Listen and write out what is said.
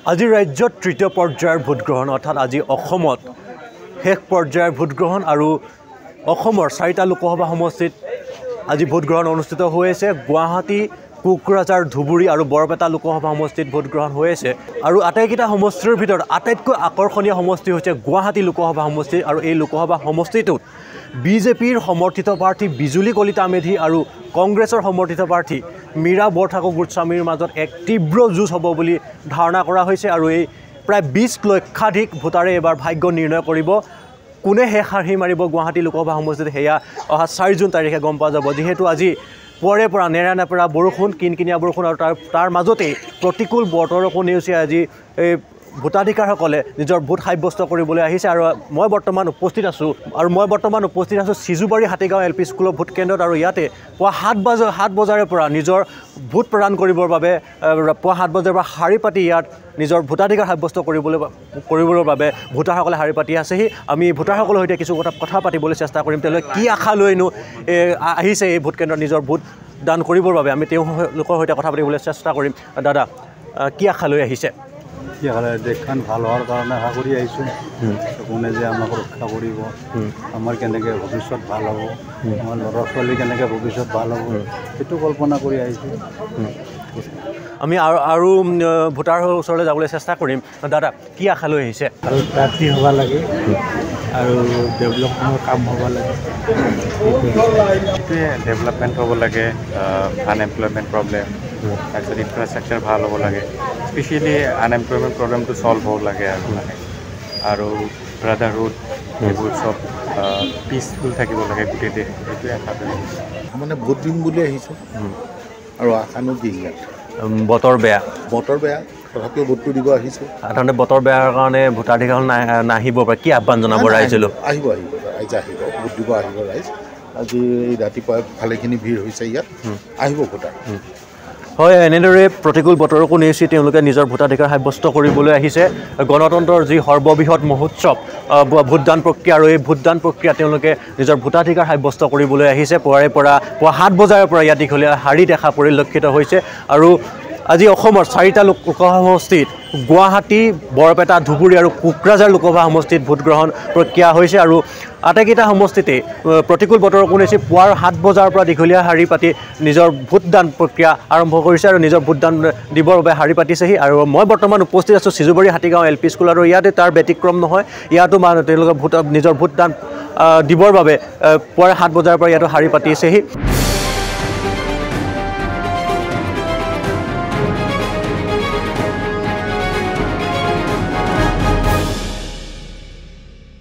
আজি ৰাজ্যত তৃতীয় পৰ্যায়ৰ ভোটগ্ৰহণ অৰ্থাৎ আজি অসমত শেষ পৰ্যায়ৰ ভোটগ্ৰহণ আৰু অসমৰ 4টা লোকসভা সমষ্টিত আজি ভোটগ্ৰহণ অনুষ্ঠিত হৈ আছে। গুৱাহাটী, কোকৰাঝাৰ, ধুবুৰী আৰু বৰপেটা লোকসভা সমষ্টিত ভোটগ্ৰহণ হৈ আছে আৰু আটাইকেইটা সমষ্টিৰ ভিতৰত আটাইতকৈ আকৰ্ষণীয় সমষ্টি হৈছে গুৱাহাটী লোকসভা সমষ্টি আৰু এই লোকসভা সমষ্টিটোত বিজেপিৰ সমৰ্থিত প্ৰাৰ্থী বিজুলী কলিতা মেধি আৰু কংগ্ৰেছৰ সমৰ্থিত প্ৰাৰ্থী মীৰা বৰঠাকুৰ গোস্বামীৰ মাজত এক তীব্ৰ যুঁজ হ'ব বুলি ধাৰণা কৰা হৈছে আৰু এই প্ৰায় 20 লক্ষাধিক ভোটাৰে এবাৰ ভাগ্য নিৰ্ণয় কৰিব। কোনে শেষ হাঁহি মাৰিব গুৱাহাটী লোকসভা সমষ্টিত সেয়া অহা 4 জুন তাৰিখে গম পোৱা যাব। যিহেতু আজি পৰে পৰা নেৰানেপেৰা বৰষুণ, কিনকিনীয়া বৰষুণ আৰু তাৰ মাজতেই প্ৰতিকূল বতৰকো নেওচি আজি এই ভোটাধিকাৰসকলে নিজৰ ভোট সাব্যস্ত কৰিবলৈ আহিছে আৰু মই বৰ্তমান উপস্থিত আছোঁ চিজুবাৰী হাতীগাঁও LP স্কুলৰ ভোট কেন্দ্ৰত আৰু ইয়াতে পুৱা 7 বজাৰে পৰা নিজৰ ভোট প্ৰদান কৰিবৰ বাবে পুৱা 7 বজাৰ পৰা শাৰী পাতি ইয়াত নিজৰ ভোটাধিকাৰ সাব্যস্ত কৰিবৰ বাবে ভোটাৰসকলে শাৰী পাতি আছেহি। আমি ভোটাৰসকলৰ সৈতে কিছু কথা পাতিবলৈ চেষ্টা কৰিম। তেওঁলোকে কি আশা লৈনো আহিছে এই ভোট কেন্দ্ৰত নিজৰ ভোট দান কৰিবৰ বাবে আমি তেওঁলোকৰ সৈতে কথা পাতিবলৈ চেষ্টা কৰিম। দাদা, কি আশা লৈ আহিছে? দেশখন ভাল হোৱাৰ কাৰণে আশা কৰি আহিছোঁ। কোনে যে আমাক ৰক্ষা কৰিব, আমাৰ কেনেকৈ ভৱিষ্যত ভাল হ'ব, আমাৰ ল'ৰা ছোৱালী কেনেকৈ ভৱিষ্যত ভাল হ'ব, সেইটো কল্পনা কৰি আহিছোঁ। আমি আৰু ভোটাৰৰ ওচৰলৈ যাবলৈ চেষ্টা কৰিম। দাদা, কি আশা লৈ আহিছে? ভাল প্ৰাৰ্থী হ'ব লাগে আৰু ডেভেলপমেণ্টৰ কাম হ'ব লাগে। সেইটোৱে ডেভেলপমেণ্ট হ'ব লাগে, আনএমপ্লয়মেণ্ট প্ৰব্লেম, তাৰপিছত ইনফ্ৰাষ্ট্ৰাকচাৰ ভাল হ'ব লাগে, স্পেচিয়েলি আনএমপ্লয়মেণ্ট প্ৰব্লেমটো ছল্ভ হ'ব লাগে আৰু ব্ৰাদাৰহুড এইবোৰ চব পিচফুল থাকিব লাগে গোটেই দেশ। সেইটোৱে আশা কৰি মানে ভোট দিম বুলি আহিছোঁ আৰু আশানো কি ইয়াত। বতৰ বেয়া তথাপিও ভোটটো দিব আহিছোঁ। সাধাৰণতে বতৰ বেয়াৰ কাৰণে ভোটাধিকাৰ নাহিব পাৰে, কি আহ্বান জনাব ৰাইজলৈ? আহিব ৰাইজ আহিব, ভোট দিব আহিব ৰাইজ। আজি ৰাতিপুৱা ভালেখিনি ভিৰ হৈছে ইয়াত, আহিব ভোটাৰ। হয়, এনেদৰে প্ৰতিকূল বতৰকো নেওচি তেওঁলোকে নিজৰ ভোটাধিকাৰ সাব্যস্ত কৰিবলৈ আহিছে। গণতন্ত্ৰৰ যি সৰ্ববৃহৎ মহোৎসৱ ভোটদান প্ৰক্ৰিয়া আৰু এই ভোটদান প্ৰক্ৰিয়া তেওঁলোকে নিজৰ ভোটাধিকাৰ সাব্যস্ত কৰিবলৈ আহিছে। পুৱা 7 বজাৰ পৰা ইয়াত দীঘলীয়া শাৰী দেখা পৰিলক্ষিত হৈছে আৰু আজি অসমৰ 4টা লোকসভা সমষ্টিত গুৱাহাটী, বৰপেটা, ধুবুৰী আৰু কোকৰাঝাৰ লোকসভা সমষ্টিত ভোটগ্ৰহণ প্ৰক্ৰিয়া হৈছে আৰু আটাইকেইটা সমষ্টিতে প্ৰতিকূল বতৰকো নেওচি পুৱাৰ 7 বজাৰ পৰা দীঘলীয়া শাৰী পাতি নিজৰ ভোটদান প্ৰক্ৰিয়া আৰম্ভ কৰিছে আৰু নিজৰ ভোটদান দিবৰ বাবে শাৰী পাতিছেহি। আৰু মই বৰ্তমান উপস্থিত আছোঁ চিজুবাৰী হাতীগাঁও LP স্কুল আৰু ইয়াতে তাৰ ব্যতিক্ৰম নহয়। ইয়াতো তেওঁলোকে নিজৰ ভোটদান দিবৰ বাবে পুৱাৰ 7 বজাৰ পৰা ইয়াতো শাৰী পাতিছেহি।